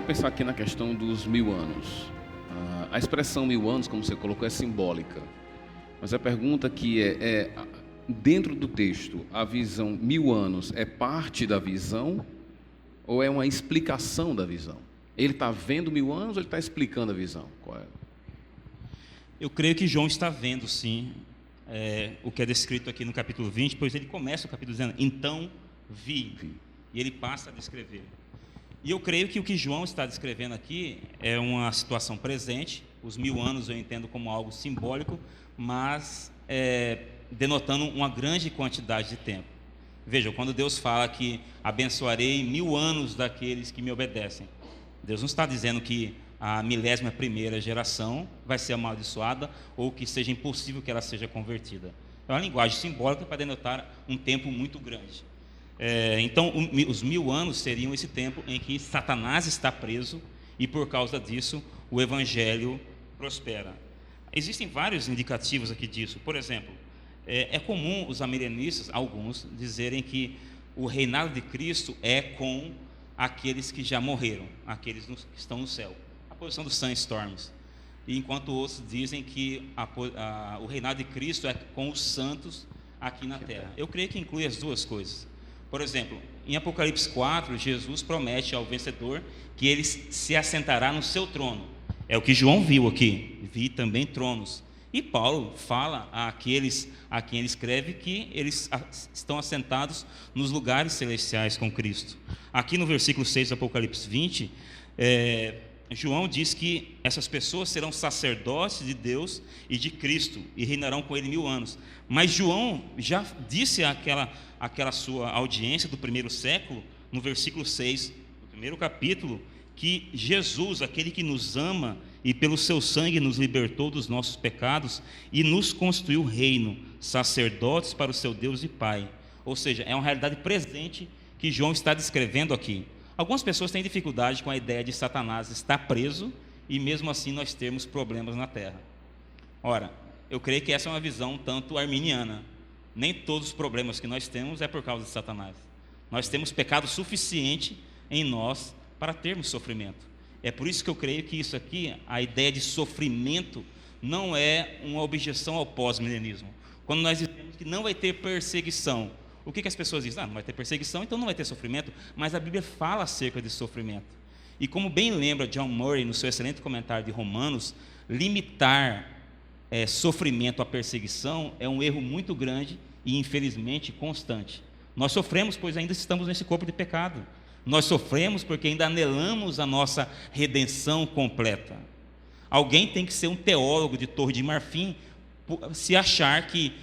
pensar aqui na questão dos 1000 anos. A expressão 1000 anos, como você colocou, é simbólica. Mas a pergunta aqui dentro do texto, a visão 1000 anos é parte da visão ou é uma explicação da visão? Ele está vendo 1000 anos ou ele está explicando a visão? Qual é? Eu creio que João está vendo, sim, o que é descrito aqui no capítulo 20, pois ele começa o capítulo dizendo, então vi, e ele passa a descrever. E eu creio que o que João está descrevendo aqui é uma situação presente. Os 1000 anos eu entendo como algo simbólico, mas denotando uma grande quantidade de tempo. Veja, quando Deus fala que abençoarei 1000 anos daqueles que me obedecem, Deus não está dizendo que a 11ª geração vai ser amaldiçoada ou que seja impossível que ela seja convertida. É uma linguagem simbólica para denotar um tempo muito grande. Então, os 1000 anos seriam esse tempo em que Satanás está preso e, por causa disso, o Evangelho prospera. Existem vários indicativos aqui disso. Por exemplo, é comum os amilenistas, alguns, dizerem que o reinado de Cristo é com aqueles que já morreram, aqueles que estão no céu. A posição dos Sandstorms. Enquanto outros dizem que o reinado de Cristo é com os santos aqui na terra. Eu creio que inclui as duas coisas. Por exemplo, em Apocalipse 4, Jesus promete ao vencedor que ele se assentará no seu trono. É o que João viu aqui. Vi também tronos. E Paulo fala àqueles a quem ele escreve que eles estão assentados nos lugares celestiais com Cristo. Aqui no versículo 6 do Apocalipse 20, João diz que essas pessoas serão sacerdotes de Deus e de Cristo e reinarão com ele 1000 anos. Mas João já disse àquela sua audiência do primeiro século, no versículo 6 do primeiro capítulo, que Jesus, aquele que nos ama e pelo seu sangue nos libertou dos nossos pecados e nos constituiu reino, sacerdotes para o seu Deus e Pai. Ou seja, é uma realidade presente que João está descrevendo aqui. Algumas pessoas têm dificuldade com a ideia de Satanás estar preso e mesmo assim nós termos problemas na terra. Ora, eu creio que essa é uma visão tanto arminiana. Nem todos os problemas que nós temos é por causa de Satanás. Nós temos pecado suficiente em nós para termos sofrimento. É por isso que eu creio que isso aqui, a ideia de sofrimento, não é uma objeção ao pós-milenismo. Quando nós dizemos que não vai ter perseguição, o que as pessoas dizem? Não vai ter perseguição, então não vai ter sofrimento, mas a Bíblia fala acerca de sofrimento. E como bem lembra John Murray, no seu excelente comentário de Romanos, limitar sofrimento à perseguição é um erro muito grande e, infelizmente, constante. Nós sofremos, pois ainda estamos nesse corpo de pecado. Nós sofremos porque ainda anelamos a nossa redenção completa. Alguém tem que ser um teólogo de Torre de Marfim se achar que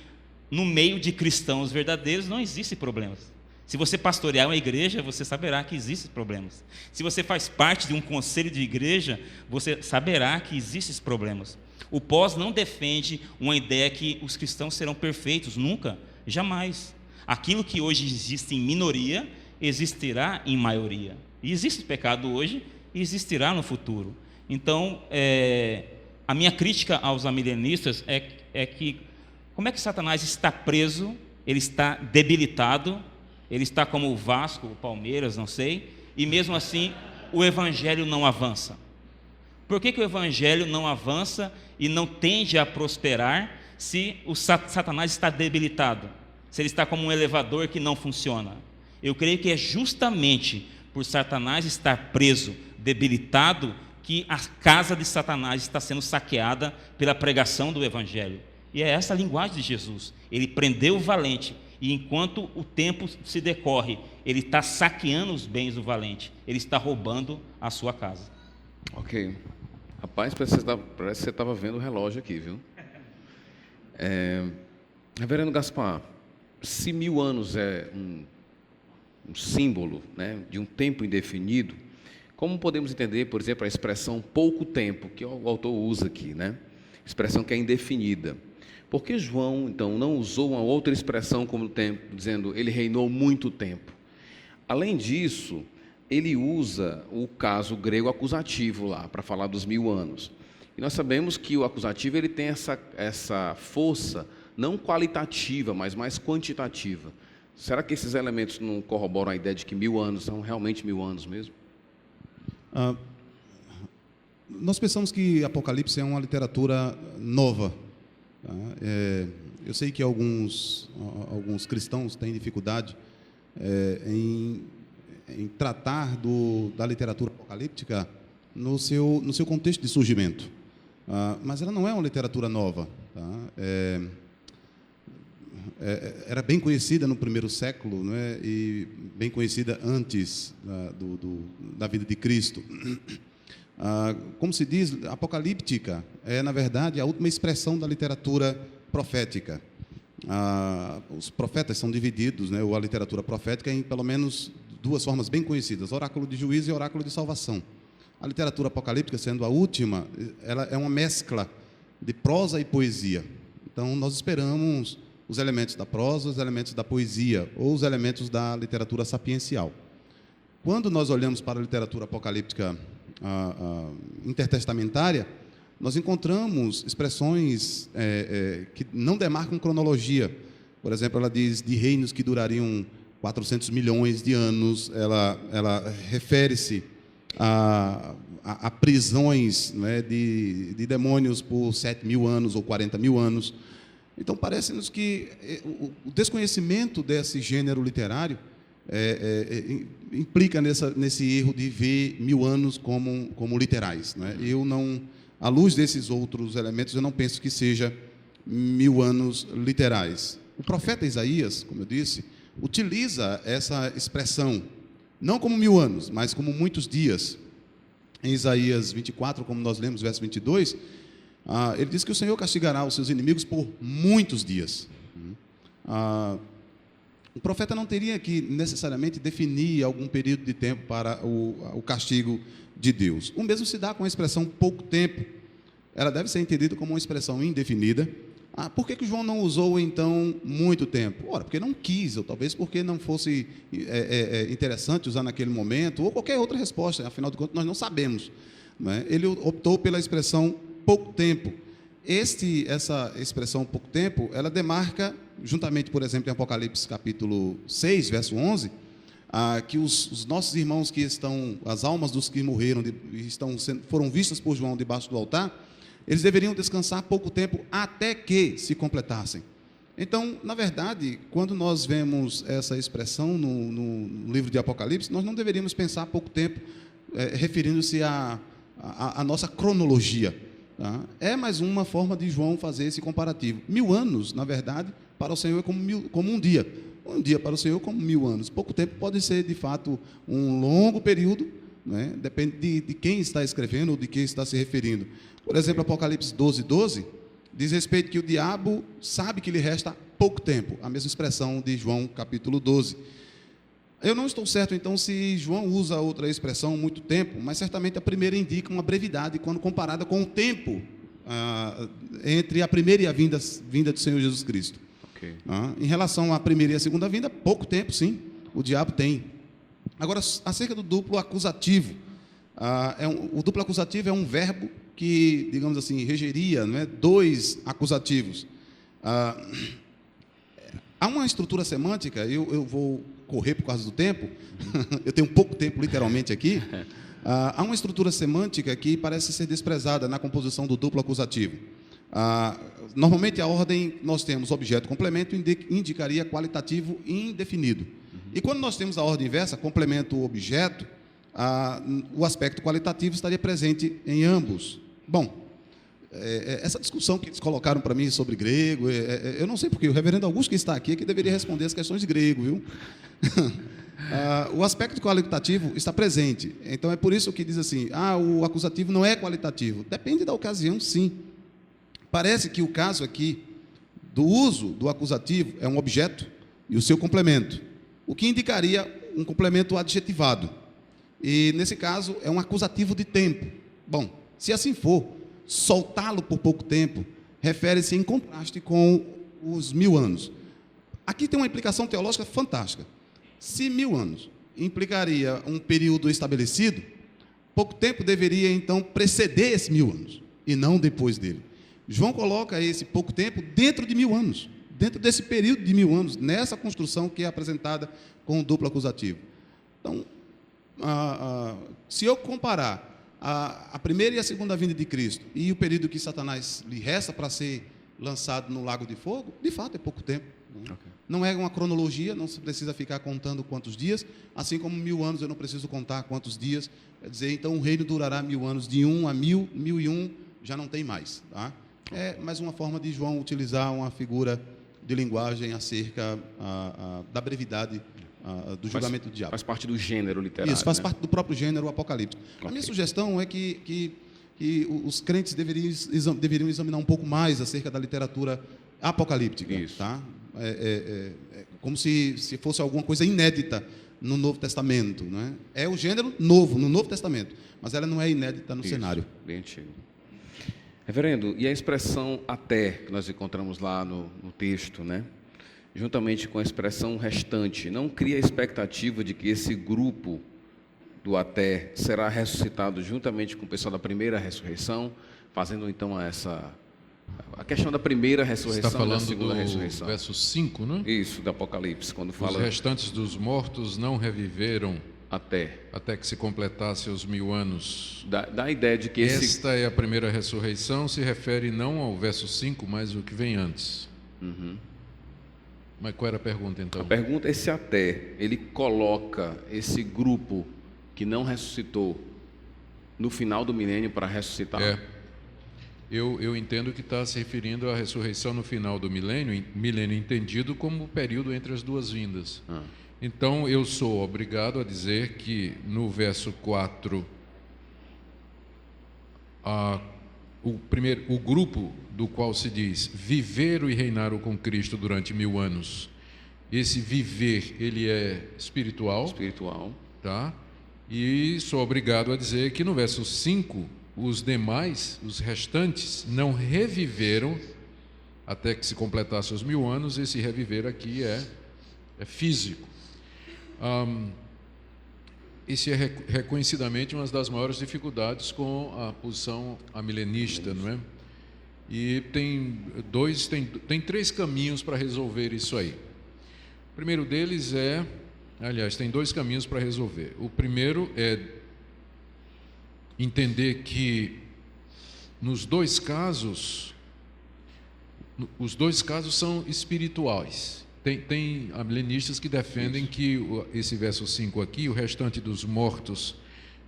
no meio de cristãos verdadeiros não existem problemas. Se você pastorear uma igreja, você saberá que existem problemas. Se você faz parte de um conselho de igreja, você saberá que existem problemas. O pós não defende uma ideia que os cristãos serão perfeitos, nunca, jamais. Aquilo que hoje existe em minoria, existirá em maioria. E existe pecado hoje e existirá no futuro. Então, a minha crítica aos amilenistas é que como é que Satanás está preso, ele está debilitado, ele está como o Vasco, o Palmeiras, não sei, e mesmo assim o Evangelho não avança. Por que o Evangelho não avança e não tende a prosperar se o Satanás está debilitado? Se ele está como um elevador que não funciona? Eu creio que é justamente por Satanás estar preso, debilitado, que a casa de Satanás está sendo saqueada pela pregação do Evangelho. E é essa a linguagem de Jesus. Ele prendeu o valente, e enquanto o tempo se decorre, ele está saqueando os bens do valente, ele está roubando a sua casa. Ok. Rapaz, parece que você estava vendo o relógio aqui, viu? Reverendo Gaspar, se 1000 anos é um símbolo, né, de um tempo indefinido, como podemos entender, por exemplo, a expressão pouco tempo, que o autor usa aqui, né? Expressão que é indefinida. Por que João, então, não usou uma outra expressão como tempo, dizendo ele reinou muito tempo? Além disso, ele usa o caso grego acusativo lá, para falar dos 1000 anos. E nós sabemos que o acusativo ele tem essa força, não qualitativa, mas mais quantitativa. Será que esses elementos não corroboram a ideia de que 1000 anos são realmente 1000 anos mesmo? Nós pensamos que Apocalipse é uma literatura nova. Tá? Eu sei que alguns cristãos têm dificuldade em tratar da literatura apocalíptica no seu contexto de surgimento. Mas ela não é uma literatura nova. Tá? Era bem conhecida no primeiro século, né? E bem conhecida antes da vida de Cristo. Como se diz, apocalíptica é, na verdade, a última expressão da literatura profética. Os profetas são divididos, né, ou a literatura profética, em pelo menos duas formas bem conhecidas: oráculo de juízo e oráculo de salvação. A literatura apocalíptica, sendo a última, ela é uma mescla de prosa e poesia. Então, nós esperamos os elementos da prosa, os elementos da poesia, ou os elementos da literatura sapiencial. Quando nós olhamos para a literatura apocalíptica intertestamentária, nós encontramos expressões que não demarcam cronologia. Por exemplo, ela diz de reinos que durariam 400 milhões de anos, ela refere-se a prisões, né, de demônios por 7.000 anos ou 40.000 anos. Então, parece-nos que o desconhecimento desse gênero literário implica nesse erro de ver 1.000 anos como literais, né? À luz desses outros elementos, eu não penso que seja 1.000 anos literais. O profeta Isaías, como eu disse, utiliza essa expressão, não como 1.000 anos, mas como muitos dias. Em Isaías 24, como nós lemos, verso 22, ele diz que o Senhor castigará os seus inimigos por muitos dias. O profeta não teria que necessariamente definir algum período de tempo para o castigo de Deus. O mesmo se dá com a expressão pouco tempo. Ela deve ser entendida como uma expressão indefinida. Por que João não usou, então, muito tempo? Ora, porque não quis, ou talvez porque não fosse interessante usar naquele momento, ou qualquer outra resposta, afinal de contas, nós não sabemos. Não é? Ele optou pela expressão pouco tempo. Essa expressão pouco tempo, ela demarca, juntamente, por exemplo, em Apocalipse capítulo 6, verso 11, que os nossos irmãos que estão, as almas dos que morreram, foram vistas por João debaixo do altar, eles deveriam descansar pouco tempo até que se completassem. Então, na verdade, quando nós vemos essa expressão no livro de Apocalipse, nós não deveríamos pensar pouco tempo referindo-se à nossa cronologia. Tá? É mais uma forma de João fazer esse comparativo. 1.000 anos, na verdade, para o Senhor é como um dia. Um dia para o Senhor como 1.000 anos. Pouco tempo pode ser, de fato, um longo período, né? Depende de quem está escrevendo ou de quem está se referindo. Por exemplo, Apocalipse 12 diz respeito que o diabo sabe que lhe resta pouco tempo. A mesma expressão de João, capítulo 12. Eu não estou certo, então, se João usa outra expressão, muito tempo, mas certamente a primeira indica uma brevidade quando comparada com o tempo entre a primeira e a vinda do Senhor Jesus Cristo. Okay. Em relação à primeira e à segunda vinda, pouco tempo, sim, o diabo tem. Agora, acerca do duplo acusativo, o duplo acusativo é um verbo que, digamos assim, regeria, não é, dois acusativos. Há uma estrutura semântica, eu vou correr por causa do tempo, eu tenho pouco tempo literalmente aqui. Há uma estrutura semântica que parece ser desprezada na composição do duplo acusativo. Normalmente a ordem, nós temos objeto complemento, indicaria qualitativo indefinido. E quando nós temos a ordem inversa, complemento objeto, o aspecto qualitativo estaria presente em ambos. Bom, essa discussão que eles colocaram para mim sobre grego, eu não sei porque, o reverendo Augusto que está aqui é que deveria responder as questões de grego, viu? O aspecto qualitativo está presente. Então, é por isso que diz assim, o acusativo não é qualitativo. Depende da ocasião, sim. Parece que o caso aqui do uso do acusativo é um objeto e o seu complemento, o que indicaria um complemento adjetivado. E, nesse caso, é um acusativo de tempo. Bom, se assim for, soltá-lo por pouco tempo refere-se em contraste com os 1.000 anos. Aqui tem uma implicação teológica fantástica. Se 1.000 anos implicaria um período estabelecido, pouco tempo deveria, então, preceder esse 1.000 anos, e não depois dele. João coloca esse pouco tempo dentro de 1.000 anos, dentro desse período de 1.000 anos, nessa construção que é apresentada com o duplo acusativo. Então, se eu comparar a primeira e a segunda vinda de Cristo e o período que Satanás lhe resta para ser lançado no lago de fogo, de fato é pouco tempo. Ok. Não é uma cronologia, não se precisa ficar contando quantos dias, assim como 1000 anos eu não preciso contar quantos dias. Quer dizer, então o reino durará 1000 anos, de 1 a 1000, 1001 já não tem mais. Tá? É mais uma forma de João utilizar uma figura de linguagem acerca da brevidade do julgamento do diabo. Faz parte do gênero literário. Isso, faz né? parte do próprio gênero apocalíptico. Ok. A minha sugestão é que os crentes deveriam examinar um pouco mais acerca da literatura apocalíptica. Isso. Tá? Como se fosse alguma coisa inédita no Novo Testamento. Não é? É o gênero novo no Novo Testamento, mas ela não é inédita no Isso, cenário. bem antigo. Reverendo, e a expressão até, que nós encontramos lá no texto, né? Juntamente com a expressão restante, não cria a expectativa de que esse grupo do até será ressuscitado juntamente com o pessoal da primeira ressurreição, fazendo então a questão da primeira ressurreição Está e da falando segunda do ressurreição. verso 5, né? Isso, do Apocalipse, quando Os fala restantes dos mortos não reviveram até que se completasse os 1000 anos. dá a ideia de que esse... Esta é a primeira ressurreição, se refere não ao verso 5, mas o que vem antes. Uhum. Mas qual era a pergunta, então? A pergunta é se até ele coloca esse grupo que não ressuscitou no final do milênio para ressuscitar. Eu entendo que está se referindo à ressurreição no final do milênio entendido como o período entre as duas vindas. Então, eu sou obrigado a dizer que no verso 4, o grupo do qual se diz viveram e reinaram com Cristo durante 1000 anos, esse viver, ele é espiritual, tá? E sou obrigado a dizer que no verso 5, os demais, os restantes, não reviveram até que se completasse os 1000 anos. Esse reviver aqui é físico. Esse é reconhecidamente uma das maiores dificuldades com a posição amilenista, não é? E tem 3 caminhos para resolver isso aí. O primeiro deles tem 2 caminhos para resolver. O primeiro é entender que os dois casos são espirituais. Tem amilenistas que defendem que esse verso 5 aqui, o restante dos mortos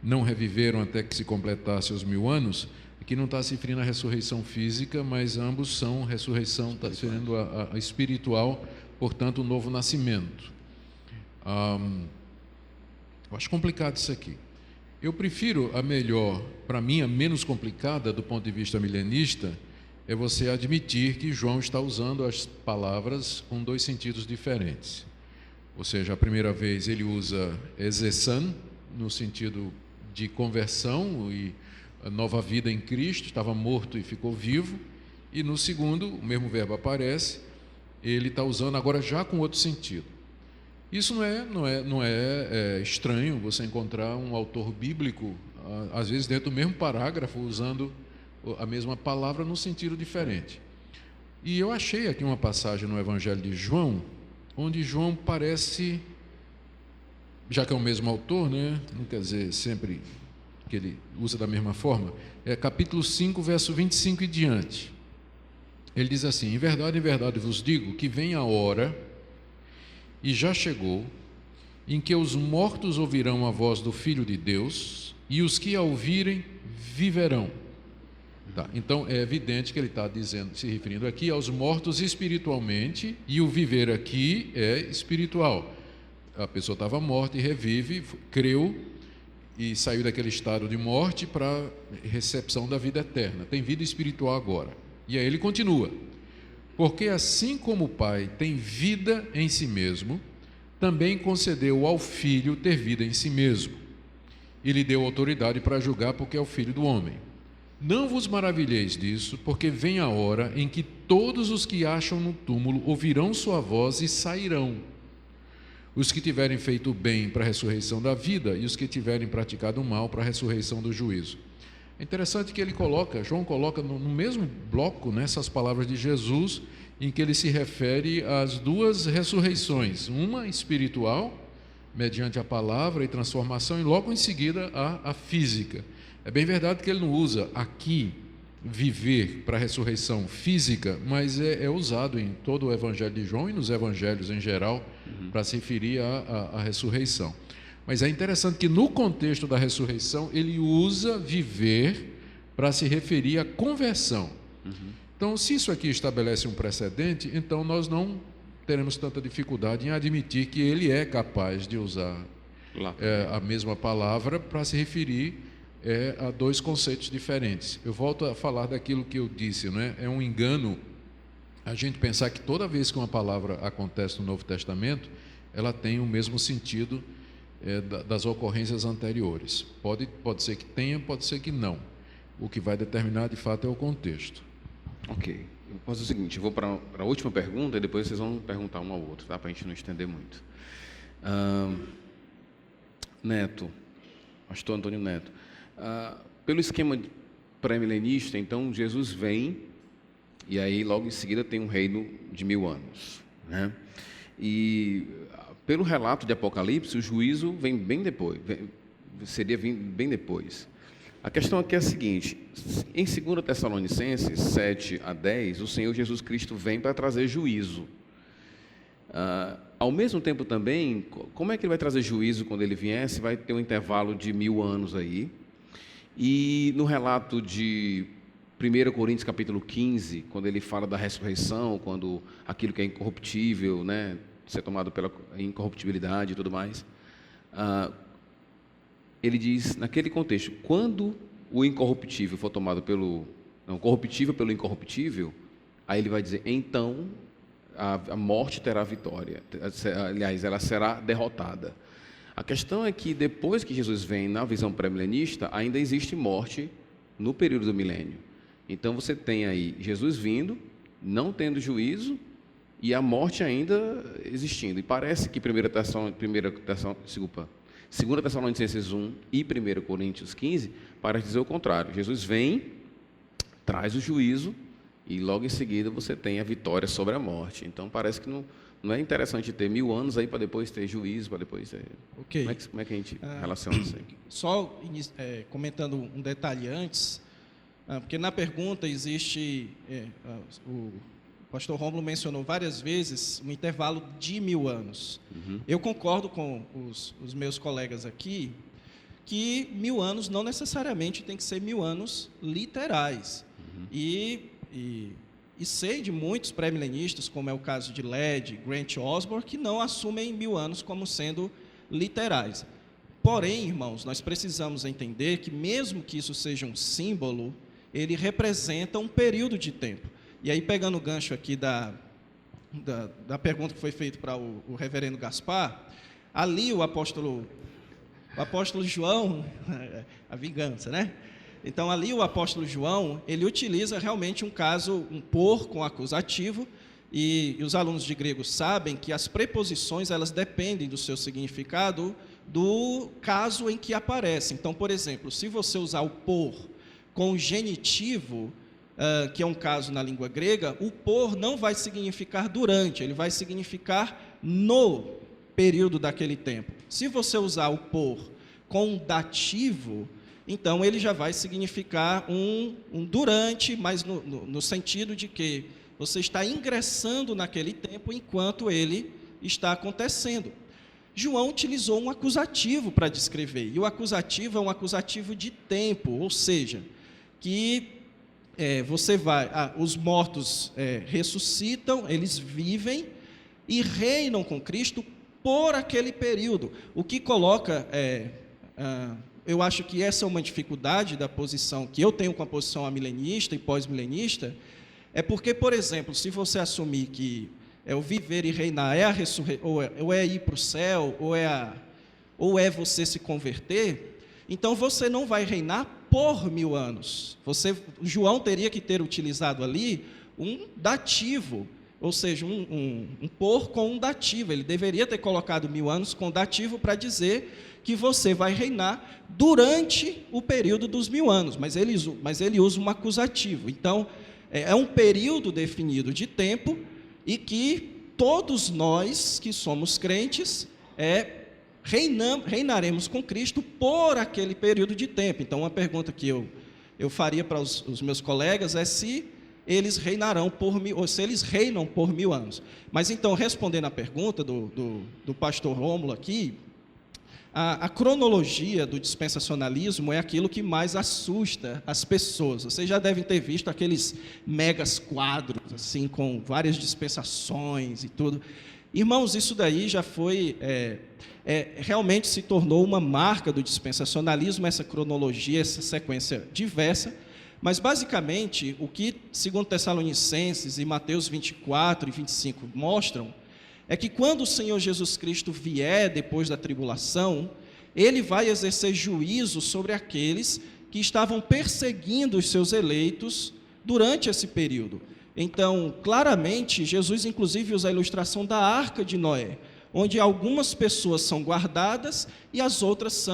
não reviveram até que se completasse os 1000 anos, que não está se referindo à ressurreição física, mas ambos são ressurreição, está se referindo a espiritual, portanto, o novo nascimento. Eu acho complicado isso aqui. Eu prefiro para mim, a menos complicada do ponto de vista milenista, é você admitir que João está usando as palavras com 2 sentidos diferentes. Ou seja, a primeira vez ele usa exesan, no sentido de conversão e nova vida em Cristo, estava morto e ficou vivo, e no segundo, o mesmo verbo aparece, ele está usando agora já com outro sentido. Isso não é estranho você encontrar um autor bíblico, às vezes dentro do mesmo parágrafo, usando a mesma palavra num sentido diferente. E eu achei aqui uma passagem no Evangelho de João, onde João parece, já que é o mesmo autor, né? Não quer dizer sempre que ele usa da mesma forma, é capítulo 5, verso 25 e diante. Ele diz assim: em verdade vos digo que vem a hora, e já chegou, em que os mortos ouvirão a voz do Filho de Deus, e os que a ouvirem viverão. Tá, então é evidente que ele está se referindo aqui aos mortos espiritualmente, e o viver aqui é espiritual. A pessoa estava morta e revive, creu e saiu daquele estado de morte para recepção da vida eterna. Tem vida espiritual agora. E aí ele continua: porque assim como o Pai tem vida em si mesmo, também concedeu ao Filho ter vida em si mesmo, e lhe deu autoridade para julgar, porque é o Filho do homem. Não vos maravilheis disso, porque vem a hora em que todos os que acham no túmulo ouvirão sua voz e sairão. Os que tiverem feito o bem para a ressurreição da vida, e os que tiverem praticado o mal para a ressurreição do juízo. É interessante que João coloca no mesmo bloco, nessas palavras de Jesus, em que ele se refere às 2 ressurreições, uma espiritual, mediante a palavra e transformação, e logo em seguida a física. É bem verdade que ele não usa aqui viver para a ressurreição física, mas é usado em todo o Evangelho de João e nos Evangelhos em geral para se referir à ressurreição. Mas é interessante que no contexto da ressurreição ele usa viver para se referir à conversão. Então, se isso aqui estabelece um precedente, então nós não teremos tanta dificuldade em admitir que ele é capaz de usar a mesma palavra para se referir a dois conceitos diferentes. Eu volto a falar daquilo que eu disse, não é? É um engano a gente pensar que toda vez que uma palavra acontece no Novo Testamento, ela tem o mesmo sentido das ocorrências anteriores. Pode ser que tenha, pode ser que não. O que vai determinar, de fato, é o contexto. Ok. Eu vou fazer o seguinte, eu vou para a última pergunta e depois vocês vão perguntar um ao outro, tá? Para a gente não estender muito. Neto, pastor Antônio Neto, pelo esquema pré-milenista, então, Jesus vem e aí logo em seguida tem um reino de 1000 anos, né? E pelo relato de Apocalipse, o juízo vem bem depois, seria bem depois. A questão aqui é a seguinte, em 2 Tessalonicenses 7 a 10, o Senhor Jesus Cristo vem para trazer juízo. Ao mesmo tempo também, como é que ele vai trazer juízo quando ele vier? Se vai ter um intervalo de 1000 anos aí. E no relato de 1 Coríntios capítulo 15, quando ele fala da ressurreição, quando aquilo que é incorruptível, né, ser tomado pela incorruptibilidade e tudo mais, ele diz, naquele contexto, quando o incorruptível for tomado corruptível pelo incorruptível, aí ele vai dizer, então a morte terá vitória, aliás, ela será derrotada. A questão é que depois que Jesus vem na visão pré-milenista, ainda existe morte no período do milênio. Então você tem aí Jesus vindo, não tendo juízo, e a morte ainda existindo. E parece que 2 Tessalonicenses 1 e 1 Coríntios 15 parece dizer o contrário. Jesus vem, traz o juízo e logo em seguida você tem a vitória sobre a morte. Então parece que não é interessante ter 1000 anos aí para depois ter juízo, para depois ter... Okay. Como é que a gente relaciona isso aqui? Só comentando um detalhe antes, porque na pergunta existe... o pastor Rômulo mencionou várias vezes um intervalo de 1000 anos. Eu concordo com os meus colegas aqui que 1000 anos não necessariamente tem que ser 1000 anos literais. E sei de muitos pré-milenistas, como é o caso de Led, Grant Osborne, que não assumem 1000 anos como sendo literais. Porém, irmãos, nós precisamos entender que mesmo que isso seja um símbolo, ele representa um período de tempo. E aí, pegando o gancho aqui da pergunta que foi feita para o reverendo Gaspar, ali o apóstolo João, a vingança, né? Então, ali o apóstolo João, ele utiliza realmente um por com acusativo, e os alunos de grego sabem que as preposições, elas dependem do seu significado do caso em que aparece. Então, por exemplo, se você usar o por com genitivo, que é um caso na língua grega, o por não vai significar durante, ele vai significar no período daquele tempo. Se você usar o por com dativo, então ele já vai significar um durante, mas no sentido de que você está ingressando naquele tempo enquanto ele está acontecendo. João utilizou um acusativo para descrever, e o acusativo é um acusativo de tempo, ou seja, que os mortos ressuscitam, eles vivem e reinam com Cristo por aquele período. O que coloca, eu acho que essa é uma dificuldade da posição que eu tenho com a posição amilenista e pós-milenista, é porque, por exemplo, se você assumir que o viver e reinar é a ressurreição, ou é ir para o céu, ou é você se converter, então você não vai reinar por 1000 anos. João teria que ter utilizado ali um dativo, ou seja, um por com um dativo. Ele deveria ter colocado 1000 anos com dativo para dizer que você vai reinar durante o período dos 1000 anos, mas ele usa um acusativo. Então, é um período definido de tempo e que todos nós que somos crentes reinaremos com Cristo por aquele período de tempo. Então, uma pergunta que eu faria para os meus colegas é se eles reinarão por 1000, ou se eles reinam por 1000 anos. Mas então, respondendo à pergunta do pastor Rômulo aqui, a cronologia do dispensacionalismo é aquilo que mais assusta as pessoas. Vocês já devem ter visto aqueles megas quadros, assim, com várias dispensações e tudo. Irmãos, isso daí já foi, realmente se tornou uma marca do dispensacionalismo, essa cronologia, essa sequência diversa. Mas, basicamente, o que, segundo Tessalonicenses e Mateus 24 e 25 mostram, é que quando o Senhor Jesus Cristo vier depois da tribulação, Ele vai exercer juízo sobre aqueles que estavam perseguindo os seus eleitos durante esse período. Então, claramente, Jesus inclusive usa a ilustração da Arca de Noé, onde algumas pessoas são guardadas e as outras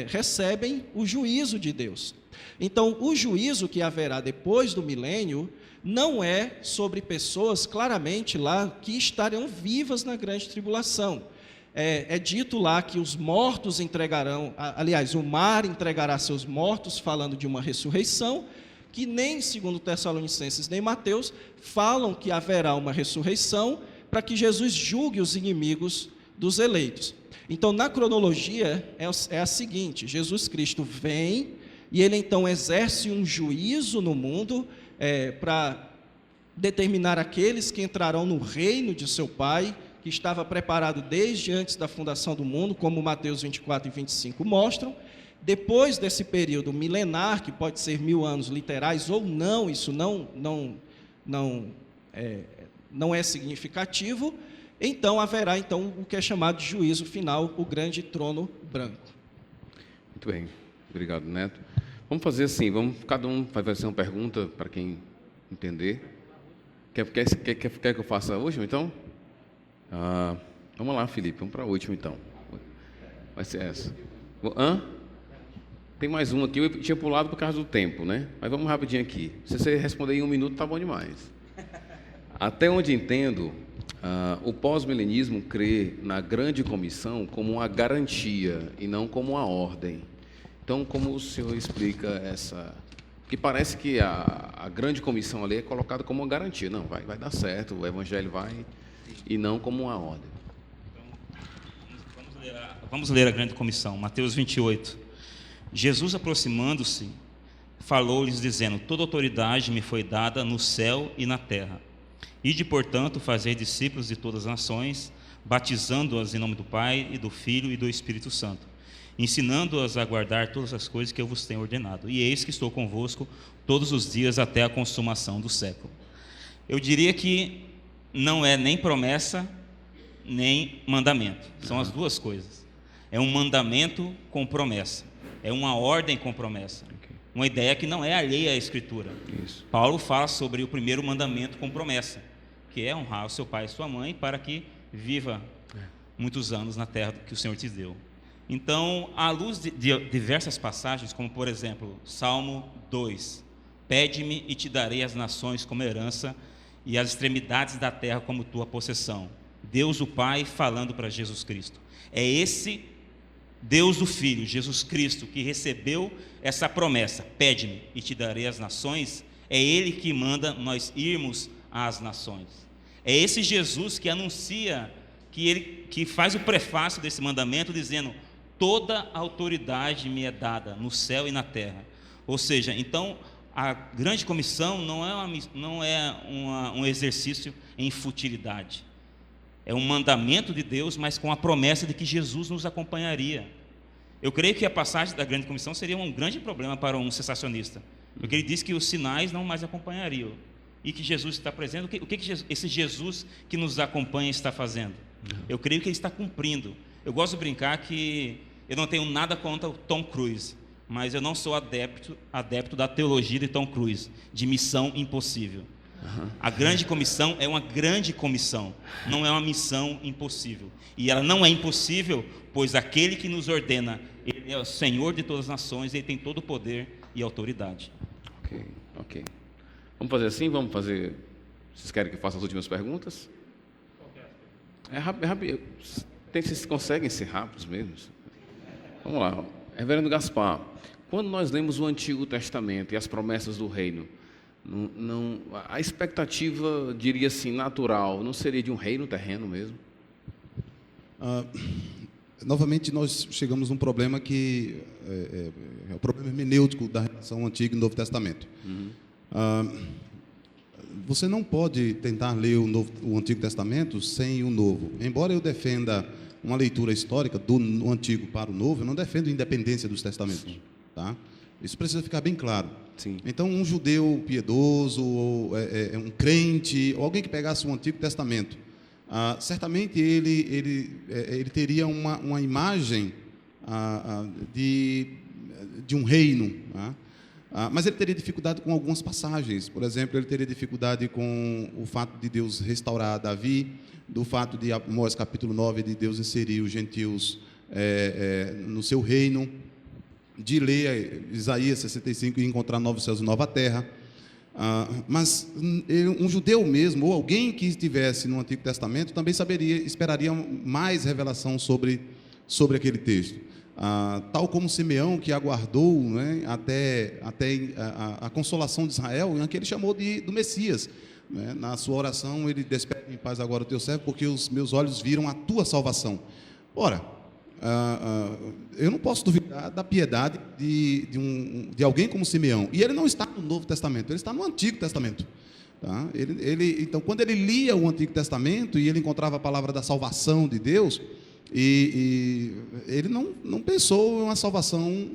recebem o juízo de Deus. Então, o juízo que haverá depois do milênio não é sobre pessoas, claramente, lá que estarão vivas na grande tribulação. É dito lá que os mortos entregarão, aliás, o mar entregará seus mortos, falando de uma ressurreição, que nem, segundo Tessalonicenses, nem Mateus, falam que haverá uma ressurreição para que Jesus julgue os inimigos dos eleitos. Então, na cronologia, é a seguinte: Jesus Cristo vem e Ele, então, exerce um juízo no mundo, para determinar aqueles que entrarão no reino de seu Pai, que estava preparado desde antes da fundação do mundo, como Mateus 24 e 25 mostram. Depois desse período milenar, que pode ser 1000 anos literais ou não, isso não é significativo, então haverá o que é chamado de juízo final, o grande trono branco. Muito bem, obrigado, Neto. Vamos fazer assim, cada um vai fazer uma pergunta para quem entender. Quer que eu faça a última, então? Vamos lá, Felipe, vamos para a última, então. Vai ser essa. Tem mais uma aqui, eu tinha pulado por causa do tempo, né? Mas vamos rapidinho aqui. Se você responder em 1 minuto, tá bom demais. Até onde entendo, o pós-milenismo crê na grande comissão como uma garantia e não como uma ordem. Então, como o senhor explica essa... Porque parece que a grande comissão ali é colocada como uma garantia. Não, vai dar certo, o evangelho vai... E não como uma ordem. Então, vamos ler a grande comissão, Mateus 28. Jesus, aproximando-se, falou-lhes, dizendo: toda autoridade me foi dada no céu e na terra. Ide, portanto, fazer discípulos de todas as nações, batizando-as em nome do Pai, e do Filho e do Espírito Santo, ensinando-as a guardar todas as coisas que eu vos tenho ordenado. E eis que estou convosco todos os dias até a consumação do século. Eu diria que não é nem promessa, nem mandamento. São as duas coisas. É um mandamento com promessa. É uma ordem com promessa. Uma ideia que não é alheia à Escritura. Isso. Paulo fala sobre o primeiro mandamento com promessa, que é honrar o seu pai e sua mãe para que viva muitos anos na terra que o Senhor te deu. Então, à luz de diversas passagens, como por exemplo, Salmo 2, pede-me e te darei as nações como herança e as extremidades da terra como tua possessão. Deus o Pai falando para Jesus Cristo. É esse Deus o Filho, Jesus Cristo, que recebeu essa promessa, pede-me e te darei as nações. É Ele que manda nós irmos às nações. É esse Jesus que anuncia, que faz o prefácio desse mandamento, dizendo: toda autoridade me é dada no céu e na terra. Ou seja, então, a grande comissão não é um exercício em futilidade. É um mandamento de Deus, mas com a promessa de que Jesus nos acompanharia. Eu creio que a passagem da grande comissão seria um grande problema para um cessacionista, porque ele diz que os sinais não mais acompanhariam, e que Jesus está presente. O que esse Jesus que nos acompanha está fazendo? Eu creio que ele está cumprindo. Eu gosto de brincar que eu não tenho nada contra o Tom Cruise, mas eu não sou adepto da teologia de Tom Cruise, de missão impossível. A grande comissão é uma grande comissão, não é uma missão impossível. E ela não é impossível, pois aquele que nos ordena, Ele é o Senhor de todas as nações, Ele tem todo o poder e autoridade. Ok. Vamos fazer assim? Vocês querem que eu faça as últimas perguntas? É rápido. Vocês conseguem ser rápidos mesmo? Vamos lá. Reverendo Gaspar, quando nós lemos o Antigo Testamento e as promessas do reino, a expectativa, diria assim, natural, não seria de um reino terreno mesmo? Novamente, nós chegamos a um problema que é o problema hermenêutico da relação Antigo e Novo Testamento. Você não pode tentar ler o Antigo Testamento sem o Novo. Embora eu defenda uma leitura histórica do Antigo para o Novo, eu não defendo independência dos testamentos. Tá? Isso precisa ficar bem claro. Sim. Então, um judeu piedoso, ou um crente, ou alguém que pegasse o Antigo Testamento, certamente ele teria uma imagem de um reino, mas ele teria dificuldade com algumas passagens. Por exemplo, ele teria dificuldade com o fato de Deus restaurar Davi, do fato de Amós capítulo 9, de Deus inserir os gentios no seu reino, de ler Isaías 65 e encontrar novos céus e nova terra. Mas um judeu mesmo, ou alguém que estivesse no Antigo Testamento, também esperaria mais revelação sobre aquele texto. Tal como Simeão, que aguardou, né, até a consolação de Israel, em que ele chamou do Messias. Né? Na sua oração, ele despede em paz agora o teu servo, porque os meus olhos viram a tua salvação. Ora, eu não posso duvidar da piedade de alguém como Simeão. E ele não está no Novo Testamento, ele está no Antigo Testamento. Tá? Então, quando ele lia o Antigo Testamento e ele encontrava a palavra da salvação de Deus, e ele não pensou em uma salvação,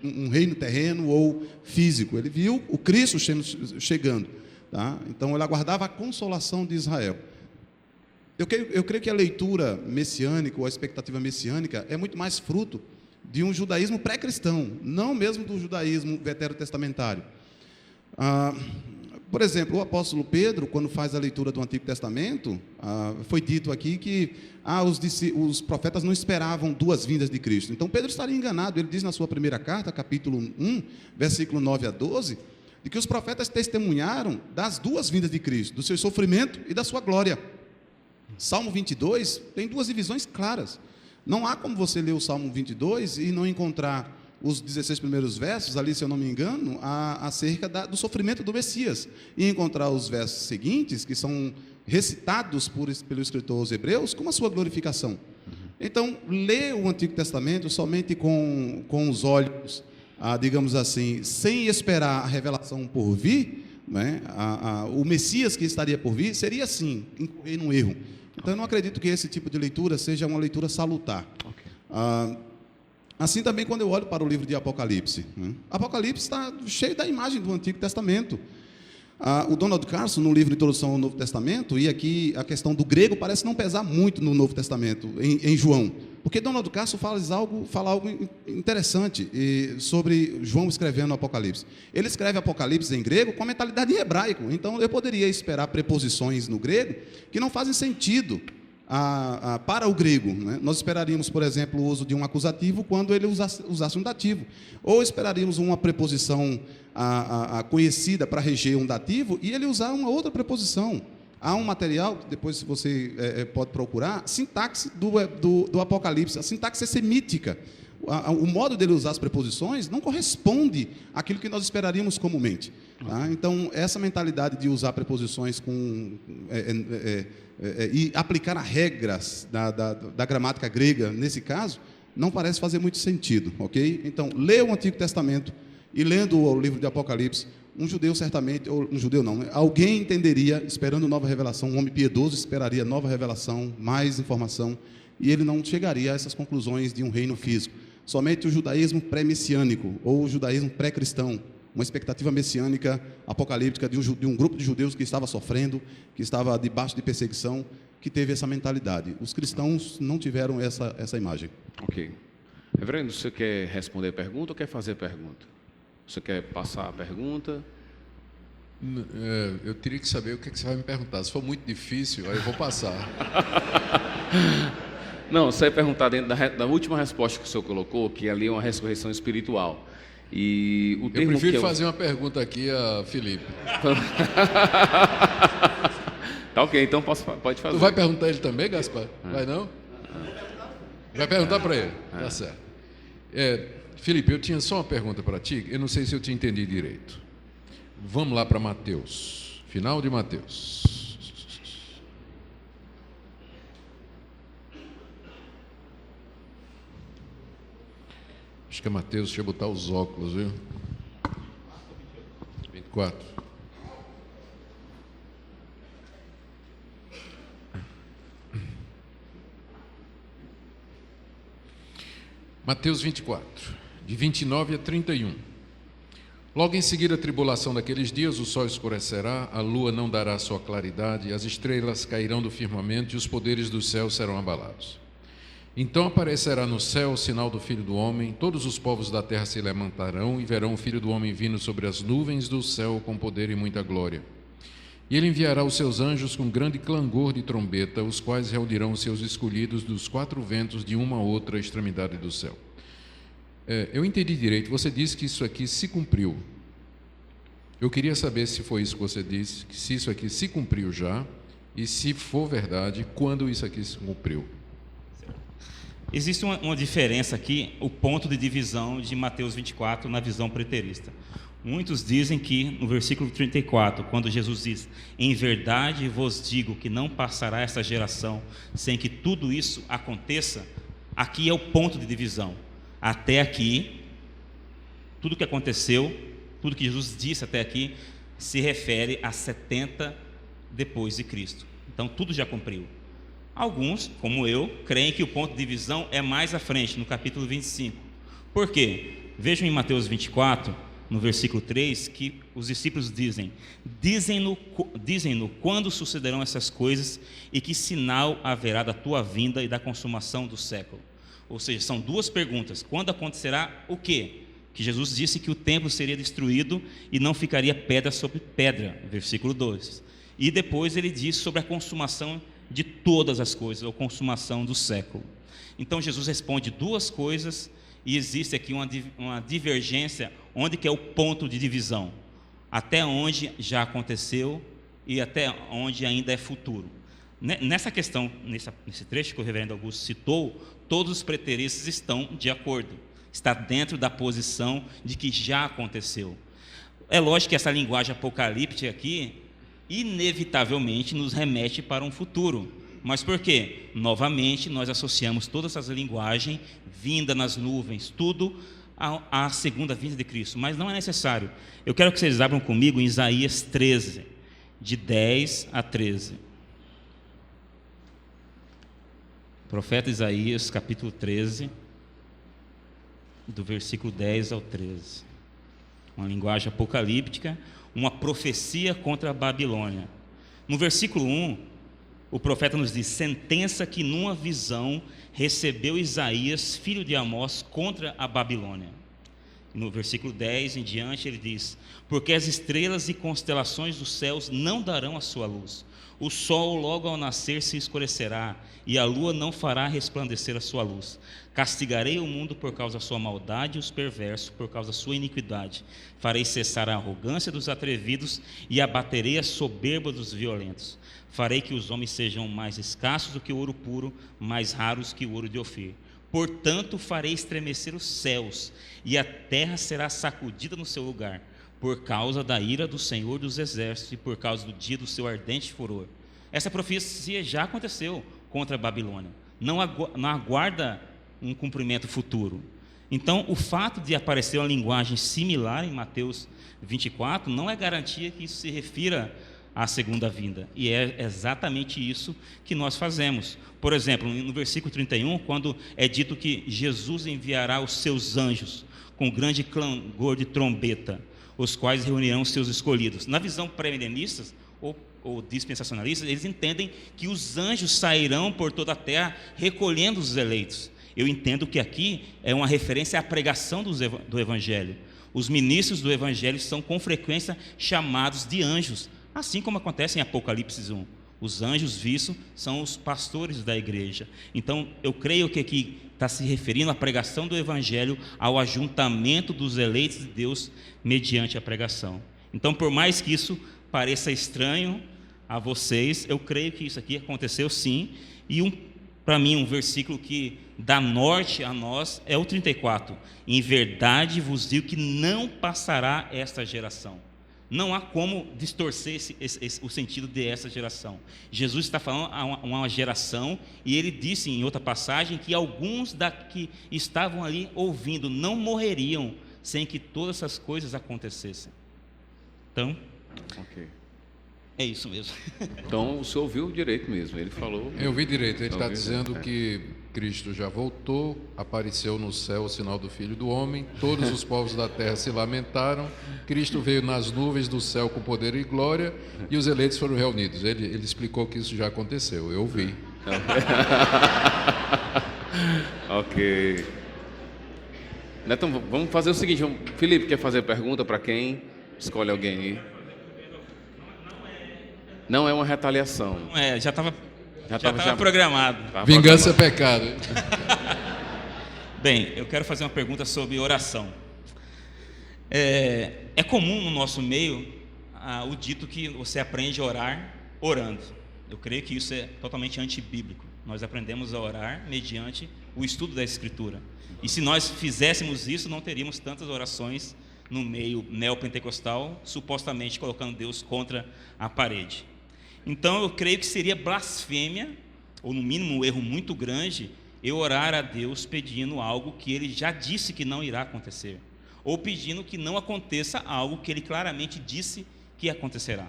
um reino terreno ou físico. Ele viu o Cristo chegando. Tá? Então, ele aguardava a consolação de Israel. Eu creio que a leitura messiânica, ou a expectativa messiânica, é muito mais fruto de um judaísmo pré-cristão, não mesmo do judaísmo veterotestamentário. Por exemplo, o apóstolo Pedro, quando faz a leitura do Antigo Testamento, foi dito aqui que os profetas não esperavam duas vindas de Cristo. Então, Pedro estaria enganado. Ele diz na sua primeira carta, capítulo 1, versículo 9 a 12, de que os profetas testemunharam das duas vindas de Cristo, do seu sofrimento e da sua glória. Salmo 22 tem duas divisões claras. Não há como você ler o Salmo 22 e não encontrar os 16 primeiros versos, ali, se eu não me engano, acerca do sofrimento do Messias, e encontrar os versos seguintes, que são recitados pelo escritor aos Hebreus, como a sua glorificação. Então, ler o Antigo Testamento somente com os olhos, digamos assim, sem esperar a revelação por vir, né, o Messias que estaria por vir, seria, sim, incorrer num erro. Então, eu não acredito que esse tipo de leitura seja uma leitura salutar. Assim também quando eu olho para o livro de Apocalipse. Apocalipse está cheio da imagem do Antigo Testamento. O Donald Carson, no livro Introdução ao Novo Testamento, e aqui a questão do grego parece não pesar muito no Novo Testamento, em João. Porque Donald Carson fala algo interessante sobre João escrevendo o Apocalipse. Ele escreve Apocalipse em grego com a mentalidade em hebraico. Então, eu poderia esperar preposições no grego que não fazem sentido para o grego. Né? Nós esperaríamos, por exemplo, o uso de um acusativo quando ele usasse um dativo. Ou esperaríamos uma preposição conhecida para reger um dativo e ele usar uma outra preposição. Há um material, depois você pode procurar, sintaxe do Apocalipse. A sintaxe é semítica. O modo dele usar as preposições não corresponde àquilo que nós esperaríamos comumente. Tá? Então, essa mentalidade de usar preposições e aplicar as regras da gramática grega, nesse caso, não parece fazer muito sentido. Okay? Então, ler o Antigo Testamento e lendo o livro de Apocalipse, um judeu certamente, ou um judeu não, alguém entenderia, esperando nova revelação, um homem piedoso esperaria nova revelação, mais informação, e ele não chegaria a essas conclusões de um reino físico. Somente o judaísmo pré-messiânico, ou o judaísmo pré-cristão, uma expectativa messiânica, apocalíptica de um grupo de judeus que estava sofrendo, que estava debaixo de perseguição, que teve essa mentalidade. Os cristãos não tiveram essa imagem. Ok. Reverendo, você quer responder a pergunta ou quer fazer a pergunta? Você quer passar a pergunta? Eu teria que saber o que você vai me perguntar. Se for muito difícil, aí eu vou passar. Não, você vai perguntar dentro da última resposta que o senhor colocou, que ali é uma ressurreição espiritual. E o termo eu prefiro fazer uma pergunta aqui a Felipe. Tá ok, então pode fazer. Tu vai perguntar ele também, Gaspar? Vai não? Vai perguntar para ele. Tá certo. Felipe, eu tinha só uma pergunta para ti. Eu não sei se eu te entendi direito. Vamos lá para Mateus. Final de Mateus. Acho que é Mateus, deixa eu botar os óculos, viu? 24. Mateus 24, de 29 a 31. Logo em seguida a tribulação daqueles dias, o sol escurecerá, a lua não dará sua claridade, as estrelas cairão do firmamento e os poderes do céu serão abalados. Então aparecerá no céu o sinal do Filho do Homem, todos os povos da terra se levantarão e verão o Filho do Homem vindo sobre as nuvens do céu com poder e muita glória. E ele enviará os seus anjos com grande clangor de trombeta, os quais reunirão os seus escolhidos dos quatro ventos de uma a outra extremidade do céu. Eu entendi direito, você disse que isso aqui se cumpriu. Eu queria saber se foi isso que você disse, se isso aqui se cumpriu já, e se for verdade, quando isso aqui se cumpriu. Existe uma diferença aqui, o ponto de divisão de Mateus 24 na visão preterista. Muitos dizem que no versículo 34, quando Jesus diz: em verdade vos digo que não passará essa geração sem que tudo isso aconteça, aqui é o ponto de divisão. Até aqui, tudo que aconteceu, tudo que Jesus disse até aqui, se refere a 70 depois de Cristo. Então tudo já cumpriu. Alguns, como eu, creem que o ponto de divisão é mais à frente, no capítulo 25. Por quê? Vejam em Mateus 24, no versículo 3, que os discípulos dizem-no quando sucederão essas coisas e que sinal haverá da tua vinda e da consumação do século. Ou seja, são duas perguntas. Quando acontecerá o quê? Que Jesus disse que o templo seria destruído e não ficaria pedra sobre pedra, versículo 2. E depois ele diz sobre a consumação de todas as coisas, ou consumação do século. Então Jesus responde duas coisas e existe aqui uma divergência, onde que é o ponto de divisão, até onde já aconteceu e até onde ainda é futuro. Nessa questão, nesse trecho que o reverendo Augusto citou, todos os preteristas estão de acordo, está dentro da posição de que já aconteceu. É lógico que essa linguagem apocalíptica aqui inevitavelmente nos remete para um futuro. Mas por quê? Novamente, nós associamos toda essa linguagem vinda nas nuvens, tudo à segunda vinda de Cristo. Mas não é necessário. Eu quero que vocês abram comigo em Isaías 13, de 10 a 13. Profeta Isaías, capítulo 13, do versículo 10 ao 13. Uma linguagem apocalíptica, uma profecia contra a Babilônia. No versículo 1, o profeta nos diz: sentença que numa visão recebeu Isaías, filho de Amós, contra a Babilônia. No versículo 10 em diante ele diz: porque as estrelas e constelações dos céus não darão a sua luz, o sol logo ao nascer se escurecerá, e a lua não fará resplandecer a sua luz. Castigarei o mundo por causa da sua maldade e os perversos por causa da sua iniquidade. Farei cessar a arrogância dos atrevidos e abaterei a soberba dos violentos. Farei que os homens sejam mais escassos do que o ouro puro, mais raros que o ouro de Ofir. Portanto, farei estremecer os céus, e a terra será sacudida no seu lugar, por causa da ira do Senhor dos Exércitos e por causa do dia do seu ardente furor. Essa profecia já aconteceu contra a Babilônia. Não aguarda um cumprimento futuro. Então, o fato de aparecer uma linguagem similar em Mateus 24 não é garantia que isso se refira à segunda vinda. E é exatamente isso que nós fazemos. Por exemplo, no versículo 31, quando é dito que Jesus enviará os seus anjos com grande clangor de trombeta, os quais reunirão os seus escolhidos. Na visão pré-milenista ou dispensacionalista, eles entendem que os anjos sairão por toda a terra recolhendo os eleitos. Eu entendo que aqui é uma referência à pregação do Evangelho. Os ministros do Evangelho são com frequência chamados de anjos, assim como acontece em Apocalipse 1. Os anjos vistos são os pastores da igreja. Então, eu creio que aqui está se referindo à pregação do Evangelho, ao ajuntamento dos eleitos de Deus mediante a pregação. Então, por mais que isso pareça estranho a vocês, eu creio que isso aqui aconteceu sim, e Para mim, um versículo que dá norte a nós é o 34. Em verdade vos digo que não passará esta geração. Não há como distorcer o sentido de essa geração. Jesus está falando a uma geração, e ele disse em outra passagem que alguns que estavam ali ouvindo não morreriam sem que todas essas coisas acontecessem. Então, Ok. é isso mesmo. Então o senhor ouviu direito mesmo, ele falou. Eu vi direito, ele está Ouvi, dizendo é. que Cristo já voltou, apareceu no céu o sinal do Filho do Homem, todos os povos da terra se lamentaram, Cristo veio nas nuvens do céu com poder e glória, e os eleitos foram reunidos. Ele explicou que isso já aconteceu, eu vi. Ok. Então vamos fazer o seguinte, Felipe, quer fazer pergunta para quem? Escolhe alguém aí. Não é uma retaliação. Já estava Já programado. Tá Vingança é programado. pecado. Bem, eu quero fazer uma pergunta sobre oração. É comum no nosso meio o dito que você aprende a orar orando. Eu creio que isso é totalmente antibíblico. Nós aprendemos a orar mediante o estudo da Escritura. E se nós fizéssemos isso, não teríamos tantas orações no meio neopentecostal, supostamente colocando Deus contra a parede. Então eu creio que seria blasfêmia, ou no mínimo um erro muito grande, eu orar a Deus pedindo algo que Ele já disse que não irá acontecer, ou pedindo que não aconteça algo que Ele claramente disse que acontecerá.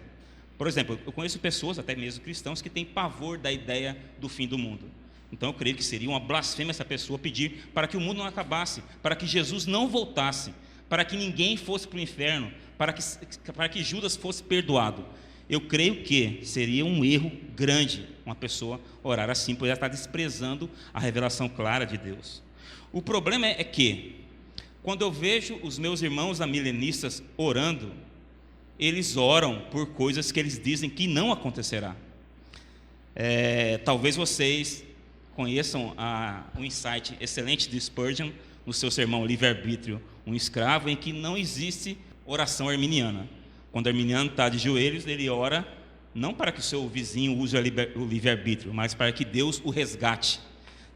Por exemplo, eu conheço pessoas, até mesmo cristãos, que têm pavor da ideia do fim do mundo. Então eu creio que seria uma blasfêmia essa pessoa pedir para que o mundo não acabasse, para que Jesus não voltasse, para que ninguém fosse para o inferno, para que Judas fosse perdoado. Eu creio que seria um erro grande uma pessoa orar assim, pois ela está desprezando a revelação clara de Deus. O problema é que, quando eu vejo os meus irmãos amilenistas orando, eles oram por coisas que eles dizem que não acontecerá. Talvez vocês conheçam um insight excelente de Spurgeon, no seu sermão Livre-Arbítrio, um escravo, em que não existe oração arminiana. Quando o arminiano está de joelhos, ele ora não para que o seu vizinho use o livre-arbítrio, mas para que Deus o resgate.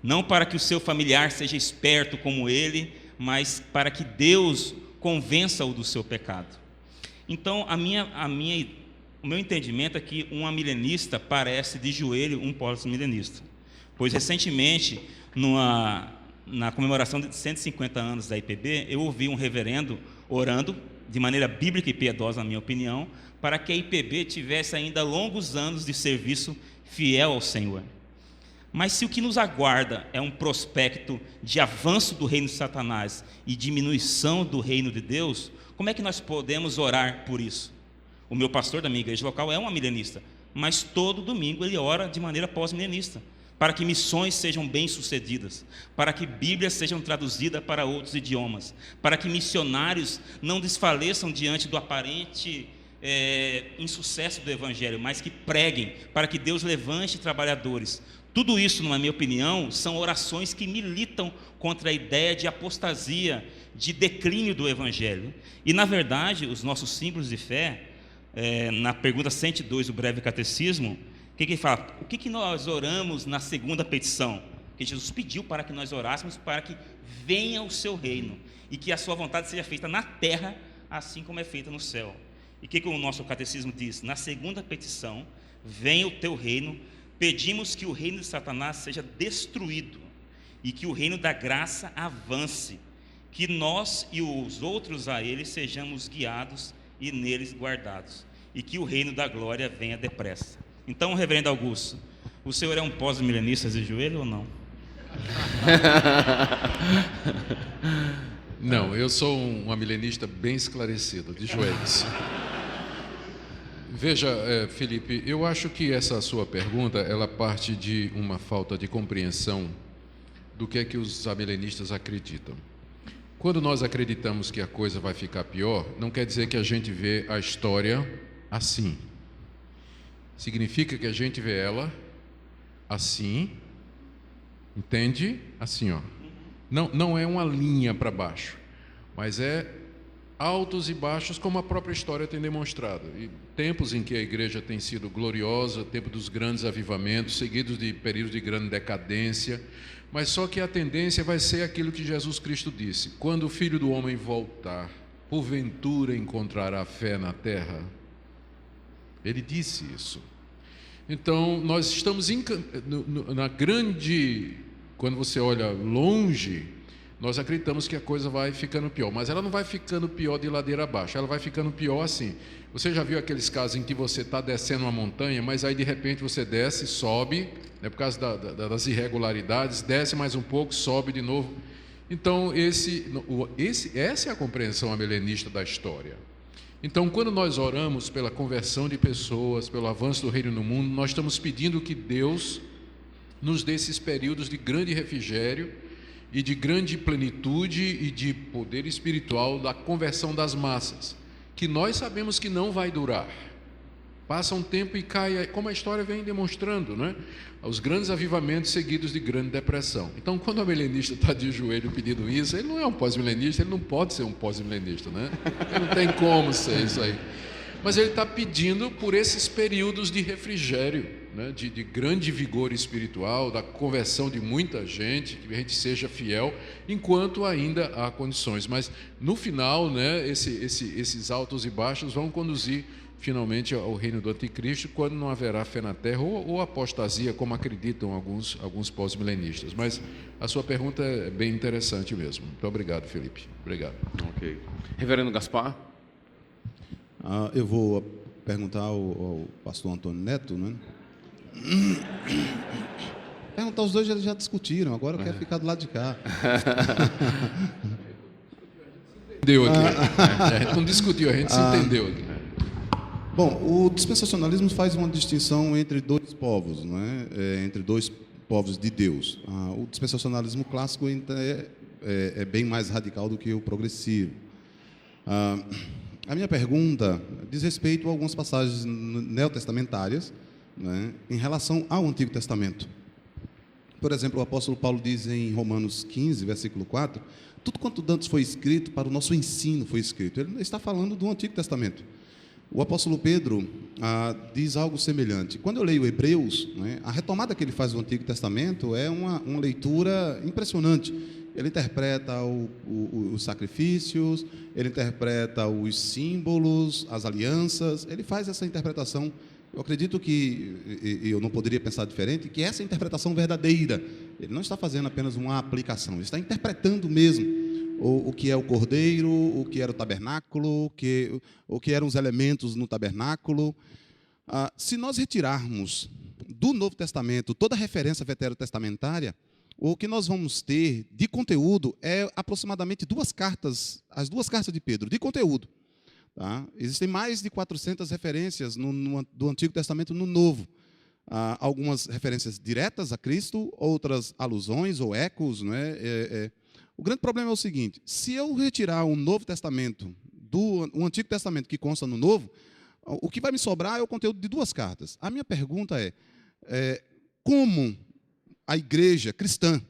Não para que o seu familiar seja esperto como ele, mas para que Deus convença-o do seu pecado. Então, o meu entendimento é que um amilenista parece de joelho um pós-milenista. Pois, recentemente, na comemoração de 150 anos da IPB, eu ouvi um reverendo orando, de maneira bíblica e piedosa, na minha opinião, para que a IPB tivesse ainda longos anos de serviço fiel ao Senhor. Mas se o que nos aguarda é um prospecto de avanço do reino de Satanás e diminuição do reino de Deus, como é que nós podemos orar por isso? O meu pastor da minha igreja local é um amilenista, mas todo domingo ele ora de maneira pós-milenista, para que missões sejam bem-sucedidas, para que Bíblias sejam traduzidas para outros idiomas, para que missionários não desfaleçam diante do aparente insucesso do Evangelho, mas que preguem, para que Deus levante trabalhadores. Tudo isso, na minha opinião, são orações que militam contra a ideia de apostasia, de declínio do Evangelho. E, na verdade, os nossos símbolos de fé, na pergunta 102 do Breve Catecismo, o que ele fala? O que nós oramos na segunda petição? Que Jesus pediu para que nós orássemos para que venha o seu reino e que a sua vontade seja feita na terra, assim como é feita no céu. E o que o nosso catecismo diz? Na segunda petição, venha o teu reino, pedimos que o reino de Satanás seja destruído e que o reino da graça avance, que nós e os outros a ele sejamos guiados e neles guardados, e que o reino da glória venha depressa. Então, reverendo Augusto, o senhor é um pós-milenista de joelho ou não? Não, eu sou um milenista bem esclarecido, de joelhos. Veja, Felipe, eu acho que essa sua pergunta, ela parte de uma falta de compreensão do que é que os amilenistas acreditam. Quando nós acreditamos que a coisa vai ficar pior, não quer dizer que a gente vê a história assim. Significa que a gente vê ela assim, entende? Assim, ó. Não é uma linha para baixo, mas é altos e baixos, como a própria história tem demonstrado. E tempos em que a igreja tem sido gloriosa, tempo dos grandes avivamentos, seguidos de períodos de grande decadência, mas só que a tendência vai ser aquilo que Jesus Cristo disse: quando o Filho do Homem voltar, porventura encontrará fé na terra? Ele disse isso. Então, nós estamos na grande... Quando você olha longe, nós acreditamos que a coisa vai ficando pior, mas ela não vai ficando pior de ladeira abaixo, ela vai ficando pior assim. Você já viu aqueles casos em que você está descendo uma montanha, mas aí de repente você desce, sobe, né, por causa das irregularidades, desce mais um pouco, sobe de novo. Então, essa é a compreensão amilenista da história. Então, quando nós oramos pela conversão de pessoas, pelo avanço do reino no mundo, nós estamos pedindo que Deus nos dê esses períodos de grande refrigério e de grande plenitude e de poder espiritual da conversão das massas, que nós sabemos que não vai durar. Passa um tempo e cai, como a história vem demonstrando, né? Os grandes avivamentos seguidos de grande depressão. Então, quando o milenista está de joelho pedindo isso, ele não é um pós-milenista, ele não pode ser um pós-milenista, né? Ele não tem como ser isso aí. Mas ele está pedindo por esses períodos de refrigério, né? de grande vigor espiritual, da conversão de muita gente, que a gente seja fiel, enquanto ainda há condições. Mas, no final, né, esses altos e baixos vão conduzir finalmente ao reino do anticristo, quando não haverá fé na terra ou apostasia, como acreditam alguns pós-milenistas. Mas a sua pergunta é bem interessante mesmo. Muito obrigado, Felipe. Obrigado. Ok. Reverendo Gaspar? Eu vou perguntar ao pastor Antônio Neto, né? Perguntar, os dois já discutiram, agora eu quero ficar do lado de cá. Entendeu aqui. A gente não discutiu, a gente se entendeu aqui. Bom, o dispensacionalismo faz uma distinção entre dois povos, não é? Entre dois povos de Deus. O dispensacionalismo clássico é bem mais radical do que o progressivo. A minha pergunta diz respeito a algumas passagens neotestamentárias, né, em relação ao Antigo Testamento. Por exemplo, o apóstolo Paulo diz em Romanos 15, versículo 4, tudo quanto dantes foi escrito, para o nosso ensino foi escrito. Ele está falando do Antigo Testamento. O apóstolo Pedro diz algo semelhante. Quando eu leio Hebreus, né, a retomada que ele faz do Antigo Testamento é uma leitura impressionante. Ele interpreta os sacrifícios, ele interpreta os símbolos, as alianças, ele faz essa interpretação. Eu acredito que, eu não poderia pensar diferente, que essa é a interpretação verdadeira. Ele não está fazendo apenas uma aplicação, ele está interpretando mesmo o que é o cordeiro, o que era o tabernáculo, o que eram os elementos no tabernáculo. Se nós retirarmos do Novo Testamento toda a referência veterotestamentária, o que nós vamos ter de conteúdo é aproximadamente as duas cartas de Pedro, de conteúdo. Tá? Existem mais de 400 referências do Antigo Testamento no Novo. Algumas referências diretas a Cristo, outras alusões ou ecos, não é? O grande problema é o seguinte: se eu retirar o Novo Testamento o Antigo Testamento que consta no Novo, o que vai me sobrar é o conteúdo de duas cartas. A minha pergunta é como a igreja cristã